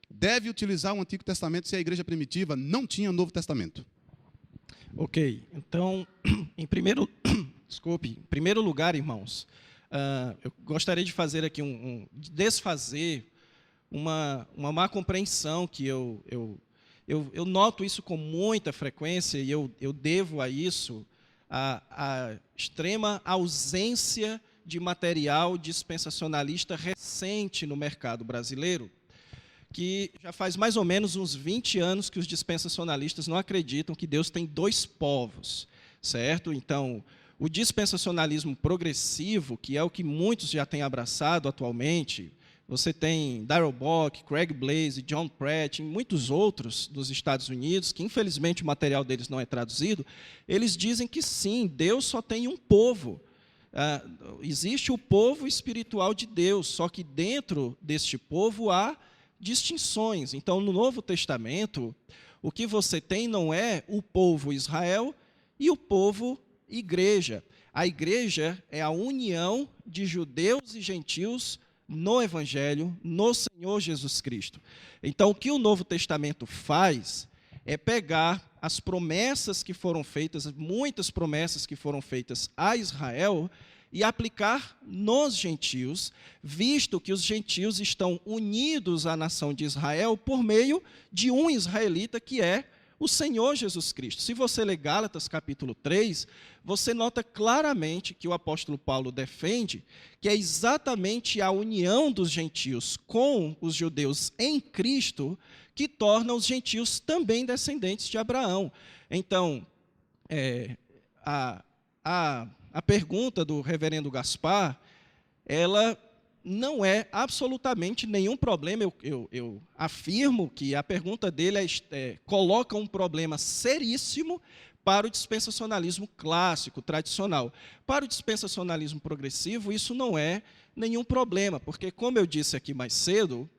deve utilizar o Antigo Testamento se a igreja primitiva não tinha o Novo Testamento? Ok, então, em primeiro lugar, irmãos, eu gostaria de fazer aqui de desfazer uma má compreensão que eu noto isso com muita frequência e eu devo a isso a extrema ausência de material dispensacionalista recente no mercado brasileiro, que já faz mais ou menos uns 20 anos que os dispensacionalistas não acreditam que Deus tem dois povos, certo? Então, o dispensacionalismo progressivo, que é o que muitos já têm abraçado atualmente, você tem Darrell Bock, Craig Blaze, John Pratt e muitos outros dos Estados Unidos, que infelizmente o material deles não é traduzido, eles dizem que sim, Deus só tem um povo. Existe o povo espiritual de Deus, só que dentro deste povo há distinções. Então, no Novo Testamento, o que você tem não é o povo Israel e o povo igreja. A igreja é a união de judeus e gentios no Evangelho, no Senhor Jesus Cristo. Então, o que o Novo Testamento faz é pegar as promessas que foram feitas, muitas promessas que foram feitas a Israel, e aplicar nos gentios, visto que os gentios estão unidos à nação de Israel por meio de um israelita que é o Senhor Jesus Cristo. Se você ler Gálatas capítulo 3, você nota claramente que o apóstolo Paulo defende que é exatamente a união dos gentios com os judeus em Cristo que torna os gentios também descendentes de Abraão. Então, a pergunta do reverendo Gaspar, ela não é absolutamente nenhum problema. Eu afirmo que a pergunta dele coloca um problema seríssimo para o dispensacionalismo clássico, tradicional. Para o dispensacionalismo progressivo, isso não é nenhum problema, porque, como eu disse aqui mais cedo,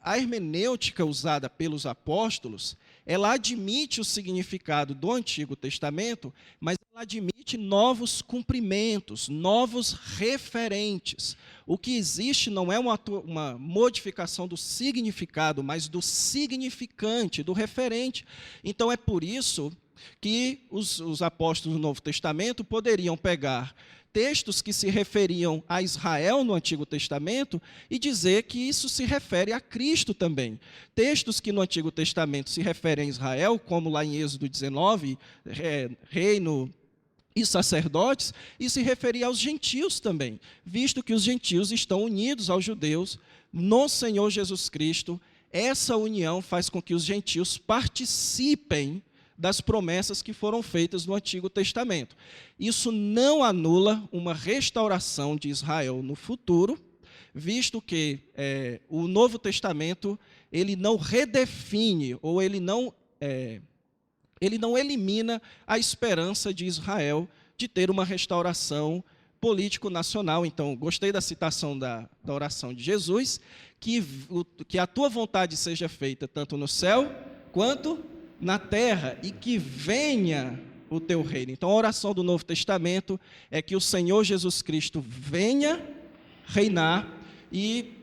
a hermenêutica usada pelos apóstolos, ela admite o significado do Antigo Testamento, mas ela admite novos cumprimentos, novos referentes. O que existe não é uma modificação do significado, mas do significante, do referente. Então, é por isso que os apóstolos do Novo Testamento poderiam pegar textos que se referiam a Israel no Antigo Testamento e dizer que isso se refere a Cristo também. Textos que no Antigo Testamento se referem a Israel, como lá em Êxodo 19, reino e sacerdotes, e se referia aos gentios também, visto que os gentios estão unidos aos judeus no Senhor Jesus Cristo. Essa união faz com que os gentios participem das promessas que foram feitas no Antigo Testamento. Isso não anula uma restauração de Israel no futuro, visto que o Novo Testamento ele não redefine ou ele não elimina a esperança de Israel de ter uma restauração político-nacional. Então, gostei da citação da oração de Jesus, que a tua vontade seja feita tanto no céu quanto na terra, e que venha o teu reino. Então, a oração do Novo Testamento é que o Senhor Jesus Cristo venha reinar, e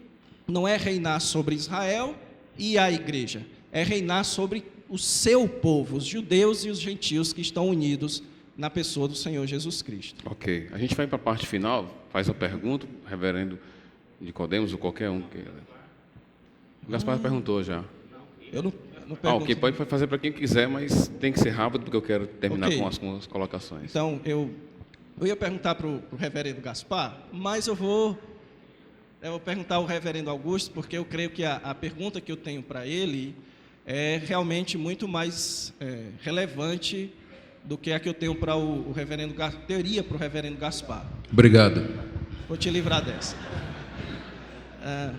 não é reinar sobre Israel e a igreja, é reinar sobre o seu povo, os judeus e os gentios que estão unidos na pessoa do Senhor Jesus Cristo. Ok. A gente vai para a parte final, faz a pergunta, reverendo Nicodemos ou qualquer um. O Gaspar perguntou já. Eu não pergunto. Ok, pode fazer para quem quiser, mas tem que ser rápido, porque eu quero terminar Ok. com as colocações. Então, eu ia perguntar para o reverendo Gaspar, mas eu vou perguntar ao reverendo Augusto, porque eu creio que a pergunta que eu tenho para ele é realmente muito mais relevante do que a que eu tenho para o reverendo Gaspar, teoria para o reverendo Gaspar. Obrigado. Vou te livrar dessa.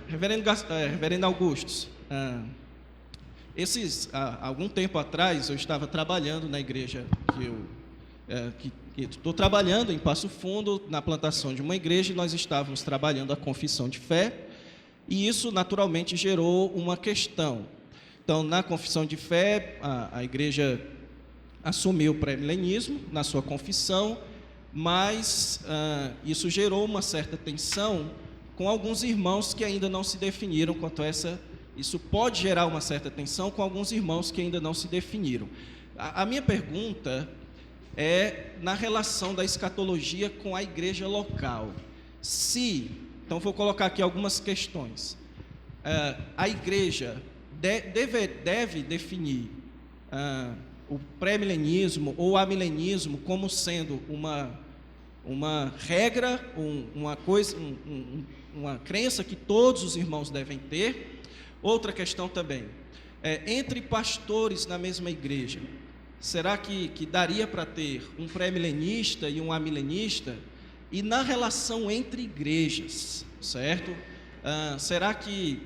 Reverendo Augusto, algum tempo atrás, eu estava trabalhando na igreja que estou trabalhando em Passo Fundo, na plantação de uma igreja, e nós estávamos trabalhando a confissão de fé, e isso naturalmente gerou uma questão. Então, na confissão de fé, a igreja assumiu o pré-milenismo na sua confissão, mas isso gerou uma certa tensão com alguns irmãos que ainda não se definiram quanto a essa. Isso pode gerar uma certa tensão com alguns irmãos que ainda não se definiram. A minha pergunta é na relação da escatologia com a igreja local. Então vou colocar aqui algumas questões. A igreja deve definir o pré-milenismo ou amilenismo como sendo uma regra, uma crença que todos os irmãos devem ter. Outra questão também, entre pastores na mesma igreja, será que daria para ter um pré-milenista e um amilenista? E na relação entre igrejas, certo? Será que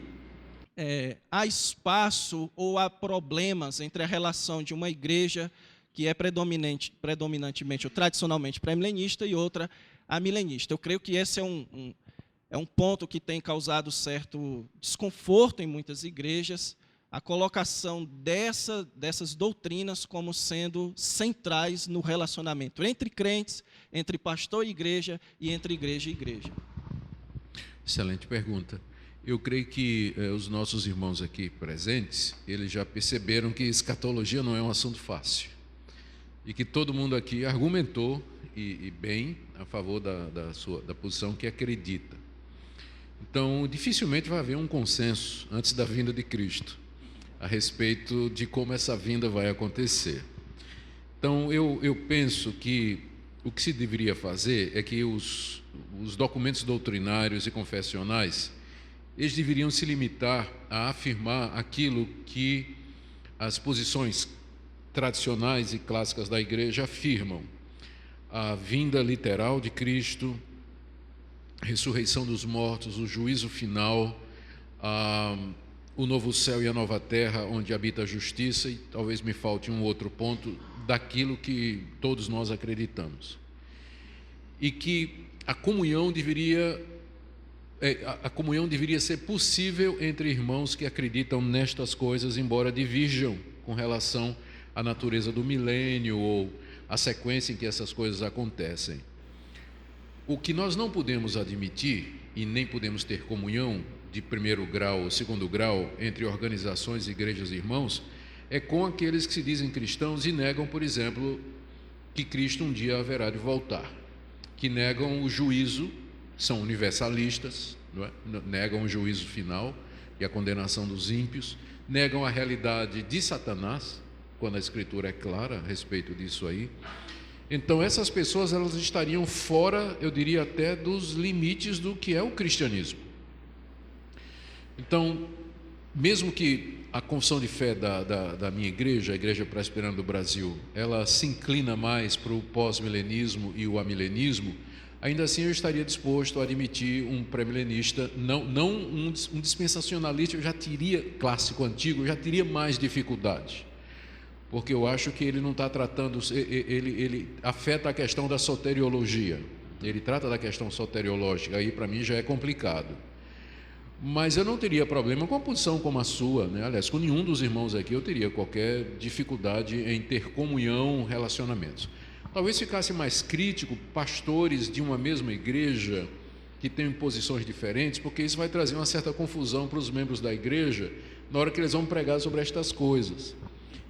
há espaço ou há problemas entre a relação de uma igreja que é predominantemente ou tradicionalmente pré-milenista e outra amilenista? Eu creio que esse é um ponto que tem causado certo desconforto em muitas igrejas, a colocação dessas doutrinas como sendo centrais no relacionamento entre crentes, entre pastor e igreja entre igreja e igreja. Excelente pergunta. Eu creio que os nossos irmãos aqui presentes, eles já perceberam que escatologia não é um assunto fácil. E que todo mundo aqui argumentou, e bem, a favor da posição que acredita. Então, dificilmente vai haver um consenso antes da vinda de Cristo a respeito de como essa vinda vai acontecer. Então, eu penso que o que se deveria fazer é que os documentos doutrinários e confessionais, eles deveriam se limitar a afirmar aquilo que as posições tradicionais e clássicas da igreja afirmam: a vinda literal de Cristo, a ressurreição dos mortos, o juízo final, o novo céu e a nova terra onde habita a justiça, e talvez me falte um outro ponto daquilo que todos nós acreditamos. E que a comunhão deveria ser possível entre irmãos que acreditam nestas coisas, embora divirjam com relação à natureza do milênio ou a sequência em que essas coisas acontecem. O que nós não podemos admitir, e nem podemos ter comunhão de primeiro grau ou segundo grau entre organizações, igrejas e irmãos, é com aqueles que se dizem cristãos e negam, por exemplo, que Cristo um dia haverá de voltar, que negam o juízo, são universalistas, não é? Negam o juízo final e a condenação dos ímpios, negam a realidade de Satanás, quando a Escritura é clara a respeito disso aí. Então, essas pessoas, elas estariam fora, eu diria até, dos limites do que é o cristianismo. Então, mesmo que a confissão de fé da minha igreja, a Igreja Presbiteriana do Brasil, ela se inclina mais para o pós-milenismo e o amilenismo, ainda assim eu estaria disposto a admitir um pré-milenista, não um dispensacionalista, eu já teria, clássico antigo, eu já teria mais dificuldade. Porque eu acho que ele não está tratando, ele afeta a questão da soteriologia, ele trata da questão soteriológica, aí para mim já é complicado. Mas eu não teria problema com uma posição como a sua, né? Aliás, com nenhum dos irmãos aqui eu teria qualquer dificuldade em ter comunhão, relacionamentos. Talvez ficasse mais crítico pastores de uma mesma igreja que têm posições diferentes, porque isso vai trazer uma certa confusão para os membros da igreja na hora que eles vão pregar sobre estas coisas.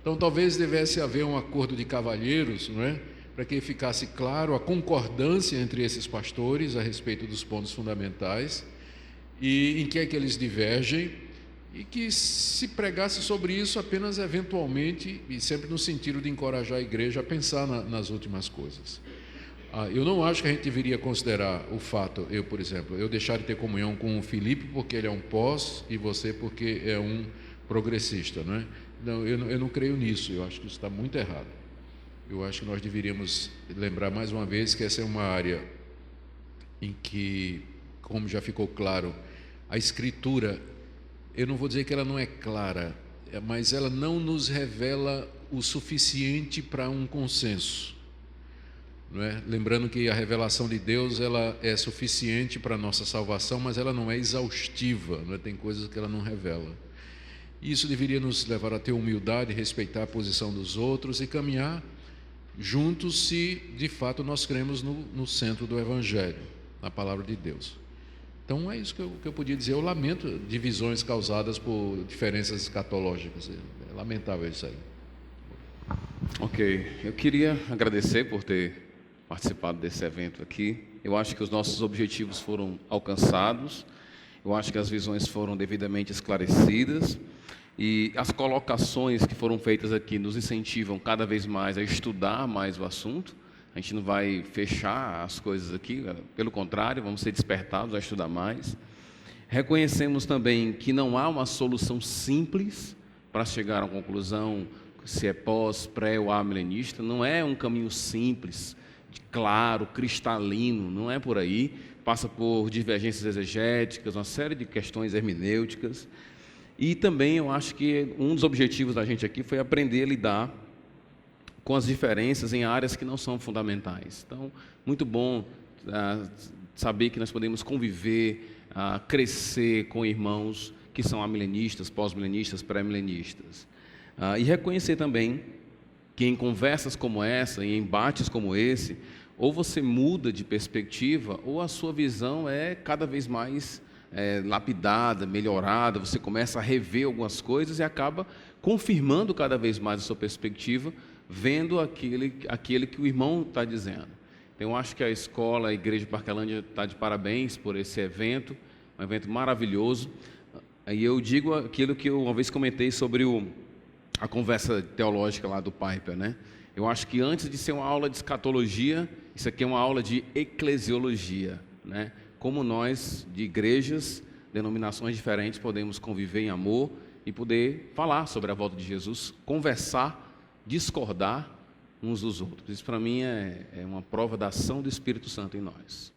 Então, talvez devesse haver um acordo de cavalheiros, não é? Para que ficasse claro a concordância entre esses pastores a respeito dos pontos fundamentais e em que é que eles divergem, e que se pregasse sobre isso apenas eventualmente, e sempre no sentido de encorajar a igreja a pensar nas últimas coisas. Eu não acho que a gente deveria considerar o fato, eu, por exemplo, eu deixar de ter comunhão com o Felipe porque ele é um pós e você porque é um progressista, não é? Não, eu não creio nisso, eu acho que isso está muito errado. Eu acho que nós deveríamos lembrar mais uma vez que essa é uma área em que, como já ficou claro, a Escritura, eu não vou dizer que ela não é clara, mas ela não nos revela o suficiente para um consenso, não é? Lembrando que a revelação de Deus, ela é suficiente para a nossa salvação, mas ela não é exaustiva, não é? Tem coisas que ela não revela. Isso deveria nos levar a ter humildade, respeitar a posição dos outros e caminhar juntos se de fato nós cremos no centro do Evangelho, na palavra de Deus. Então é isso que eu podia dizer. Eu lamento divisões causadas por diferenças escatológicas. É lamentável isso aí. Ok, eu queria agradecer por ter participado desse evento aqui. Eu acho que os nossos objetivos foram alcançados, eu acho que as visões foram devidamente esclarecidas e as colocações que foram feitas aqui nos incentivam cada vez mais a estudar mais o assunto. A gente não vai fechar as coisas aqui, pelo contrário, vamos ser despertados a estudar mais. Reconhecemos também que não há uma solução simples para chegar a uma conclusão, se é pós, pré ou amilenista, não é um caminho simples, claro, cristalino, não é por aí, passa por divergências exegéticas, uma série de questões hermenêuticas, e também eu acho que um dos objetivos da gente aqui foi aprender a lidar com as diferenças em áreas que não são fundamentais. Então, muito bom saber que nós podemos conviver, crescer com irmãos que são amilenistas, pós-milenistas, pré-milenistas. E reconhecer também que em conversas como essa, em embates como esse, ou você muda de perspectiva, ou a sua visão é cada vez mais lapidada, melhorada, você começa a rever algumas coisas e acaba confirmando cada vez mais a sua perspectiva, vendo aquele que o irmão está dizendo. Então, eu acho que a escola, a Igreja de Parquelândia está de parabéns por esse evento, um evento maravilhoso. E eu digo aquilo que eu uma vez comentei sobre a conversa teológica lá do Piper, né? Eu acho que antes de ser uma aula de escatologia, isso aqui é uma aula de eclesiologia, né? Como nós, de igrejas, denominações diferentes, podemos conviver em amor e poder falar sobre a volta de Jesus, conversar, discordar uns dos outros. Isso para mim é uma prova da ação do Espírito Santo em nós.